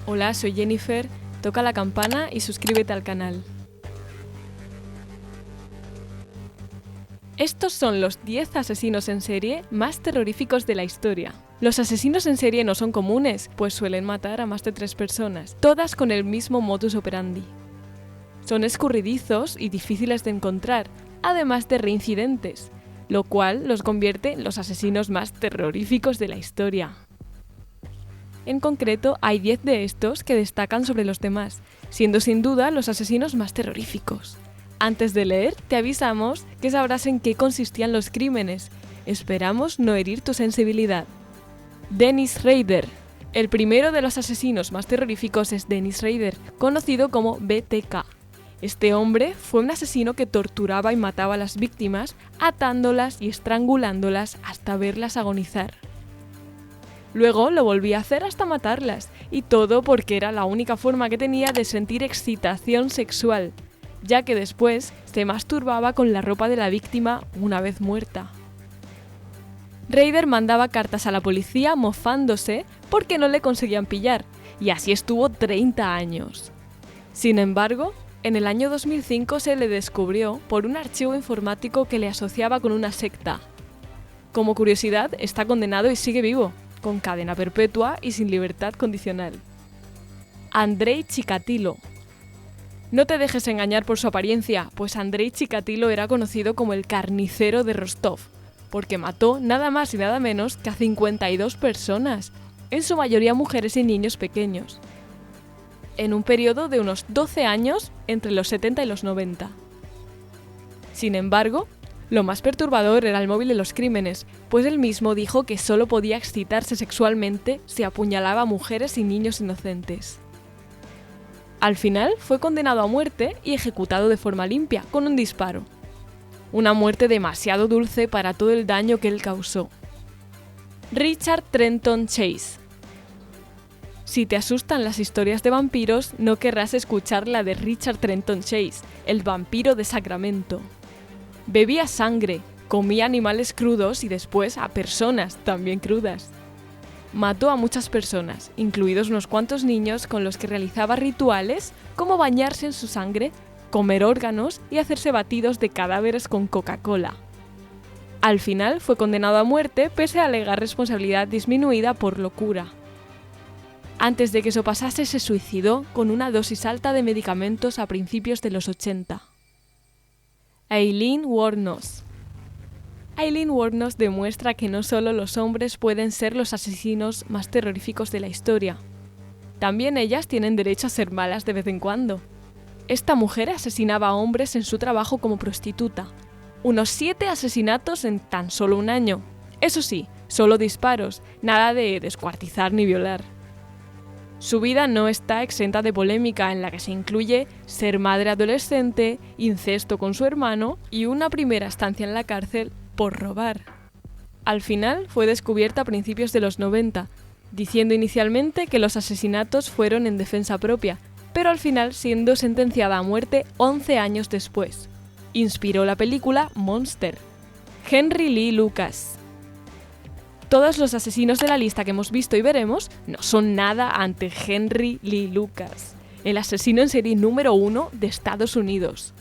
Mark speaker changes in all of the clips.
Speaker 1: Hola, soy Jennifer, toca la campana y suscríbete al canal. Estos son los 10 asesinos en serie más terroríficos de la historia. Los asesinos en serie no son comunes, pues suelen matar a más de 3 personas, todas con el mismo modus operandi. Son escurridizos y difíciles de encontrar, además de reincidentes, lo cual los convierte en los asesinos más terroríficos de la historia. En concreto, hay 10 de estos que destacan sobre los demás, siendo sin duda los asesinos más terroríficos. Antes de leer, te avisamos que sabrás en qué consistían los crímenes. Esperamos no herir tu sensibilidad. Dennis Rader. El primero de los asesinos más terroríficos es Dennis Rader, conocido como BTK. Este hombre fue un asesino que torturaba y mataba a las víctimas, atándolas y estrangulándolas hasta verlas agonizar. Luego lo volvía a hacer hasta matarlas, y todo porque era la única forma que tenía de sentir excitación sexual, ya que después se masturbaba con la ropa de la víctima una vez muerta. Rader mandaba cartas a la policía mofándose porque no le conseguían pillar, y así estuvo 30 años. Sin embargo, en el año 2005 se le descubrió por un archivo informático que le asociaba con una secta. Como curiosidad, está condenado y sigue vivo, con cadena perpetua y sin libertad condicional. Andrei Chikatilo. No te dejes engañar por su apariencia, pues Andrei Chikatilo era conocido como el carnicero de Rostov, porque mató nada más y nada menos que a 52 personas, en su mayoría mujeres y niños pequeños, en un periodo de unos 12 años entre los 70 y los 90. Sin embargo, lo más perturbador era el móvil de los crímenes, pues él mismo dijo que solo podía excitarse sexualmente si apuñalaba a mujeres y niños inocentes. Al final fue condenado a muerte y ejecutado de forma limpia, con un disparo. Una muerte demasiado dulce para todo el daño que él causó. Richard Trenton Chase. Si te asustan las historias de vampiros, no querrás escuchar la de Richard Trenton Chase, el vampiro de Sacramento. Bebía sangre, comía animales crudos y después a personas también crudas. Mató a muchas personas, incluidos unos cuantos niños con los que realizaba rituales como bañarse en su sangre, comer órganos y hacerse batidos de cadáveres con Coca-Cola. Al final fue condenado a muerte pese a alegar responsabilidad disminuida por locura. Antes de que eso pasase se suicidó con una dosis alta de medicamentos a principios de los 80. Aileen Wuornos. Aileen Wuornos demuestra que no solo los hombres pueden ser los asesinos más terroríficos de la historia. También ellas tienen derecho a ser malas de vez en cuando. Esta mujer asesinaba a hombres en su trabajo como prostituta. Unos 7 asesinatos en tan solo un año. Eso sí, solo disparos, nada de descuartizar ni violar. Su vida no está exenta de polémica, en la que se incluye ser madre adolescente, incesto con su hermano y una primera estancia en la cárcel por robar. Al final fue descubierta a principios de los 90, diciendo inicialmente que los asesinatos fueron en defensa propia, pero al final siendo sentenciada a muerte 11 años después. Inspiró la película Monster. Henry Lee Lucas. Todos los asesinos de la lista que hemos visto y veremos no son nada ante Henry Lee Lucas, el asesino en serie número 1 de Estados Unidos.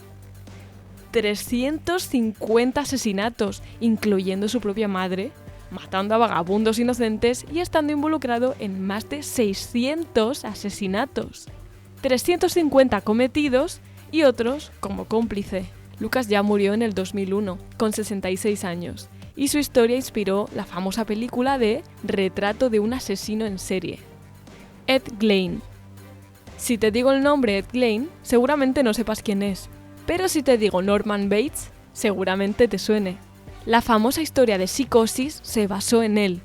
Speaker 1: 350 asesinatos, incluyendo su propia madre, matando a vagabundos inocentes y estando involucrado en más de 600 asesinatos. 350 cometidos y otros como cómplice. Lucas ya murió en el 2001, con 66 años. Y su historia inspiró la famosa película de Retrato de un asesino en serie. Ed Gein. Si te digo el nombre Ed Gein, seguramente no sepas quién es, pero si te digo Norman Bates, seguramente te suene. La famosa historia de psicosis se basó en él,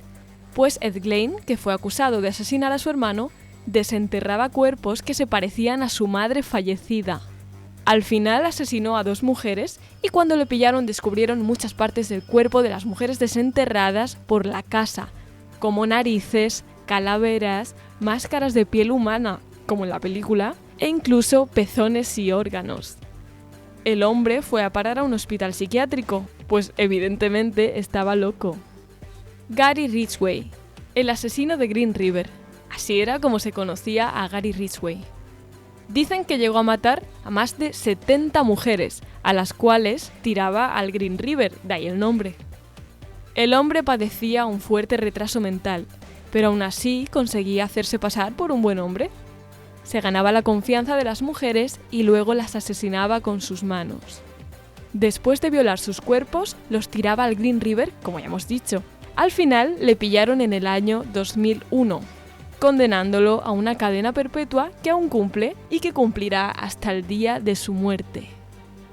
Speaker 1: pues Ed Gein, que fue acusado de asesinar a su hermano, desenterraba cuerpos que se parecían a su madre fallecida. Al final asesinó a 2 mujeres y cuando le pillaron descubrieron muchas partes del cuerpo de las mujeres desenterradas por la casa, como narices, calaveras, máscaras de piel humana, como en la película, e incluso pezones y órganos. El hombre fue a parar a un hospital psiquiátrico, pues evidentemente estaba loco. Gary Ridgway, el asesino de Green River. Así era como se conocía a Gary Ridgway. Dicen que llegó a matar a más de 70 mujeres, a las cuales tiraba al Green River, de ahí el nombre. El hombre padecía un fuerte retraso mental, pero aún así conseguía hacerse pasar por un buen hombre. Se ganaba la confianza de las mujeres y luego las asesinaba con sus manos. Después de violar sus cuerpos, los tiraba al Green River, como ya hemos dicho. Al final le pillaron en el año 2001, condenándolo a una cadena perpetua que aún cumple y que cumplirá hasta el día de su muerte.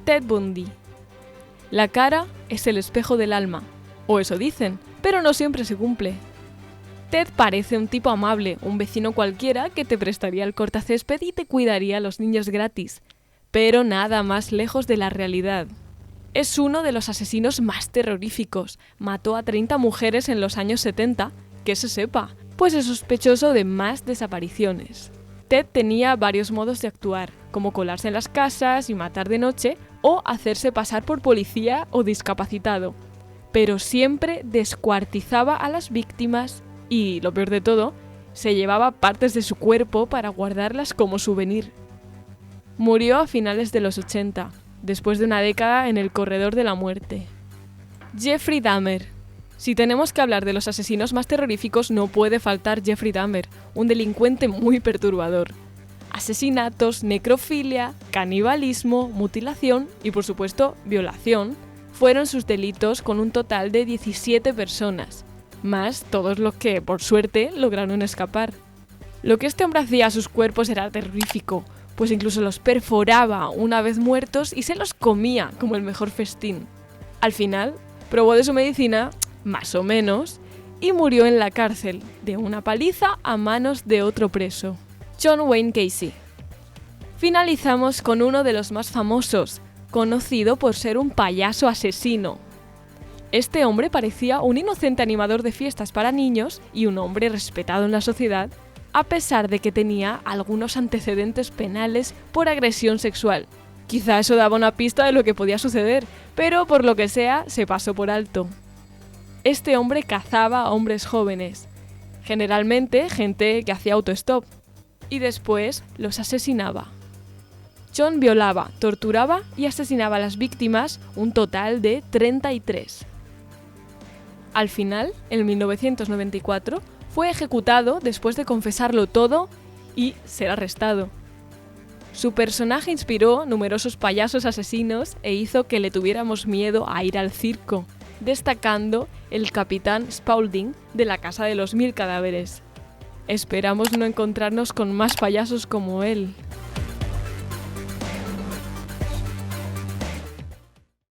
Speaker 1: Ted Bundy. La cara es el espejo del alma, o eso dicen, pero no siempre se cumple. Ted parece un tipo amable, un vecino cualquiera que te prestaría el cortacésped y te cuidaría a los niños gratis, pero nada más lejos de la realidad. Es uno de los asesinos más terroríficos, mató a 30 mujeres en los años 70, que se sepa, pues es sospechoso de más desapariciones. Ted tenía varios modos de actuar, como colarse en las casas y matar de noche, o hacerse pasar por policía o discapacitado, pero siempre descuartizaba a las víctimas y, lo peor de todo, se llevaba partes de su cuerpo para guardarlas como souvenir. Murió a finales de los 80, después de una década en el corredor de la muerte. Jeffrey Dahmer. Si tenemos que hablar de los asesinos más terroríficos, no puede faltar Jeffrey Dahmer, un delincuente muy perturbador. Asesinatos, necrofilia, canibalismo, mutilación y, por supuesto, violación fueron sus delitos con un total de 17 personas, más todos los que, por suerte, lograron escapar. Lo que este hombre hacía a sus cuerpos era terrorífico, pues incluso los perforaba una vez muertos y se los comía como el mejor festín. Al final, probó de su medicina, más o menos, y murió en la cárcel, de una paliza a manos de otro preso, John Wayne Gacy. Finalizamos con uno de los más famosos, conocido por ser un payaso asesino. Este hombre parecía un inocente animador de fiestas para niños y un hombre respetado en la sociedad, a pesar de que tenía algunos antecedentes penales por agresión sexual. Quizá eso daba una pista de lo que podía suceder, pero por lo que sea, se pasó por alto. Este hombre cazaba a hombres jóvenes, generalmente gente que hacía autostop, y después los asesinaba. John violaba, torturaba y asesinaba a las víctimas, un total de 33. Al final, en 1994, fue ejecutado después de confesarlo todo y ser arrestado. Su personaje inspiró numerosos payasos asesinos e hizo que le tuviéramos miedo a ir al circo, destacando el capitán Spaulding de la Casa de los Mil Cadáveres. Esperamos no encontrarnos con más payasos como él.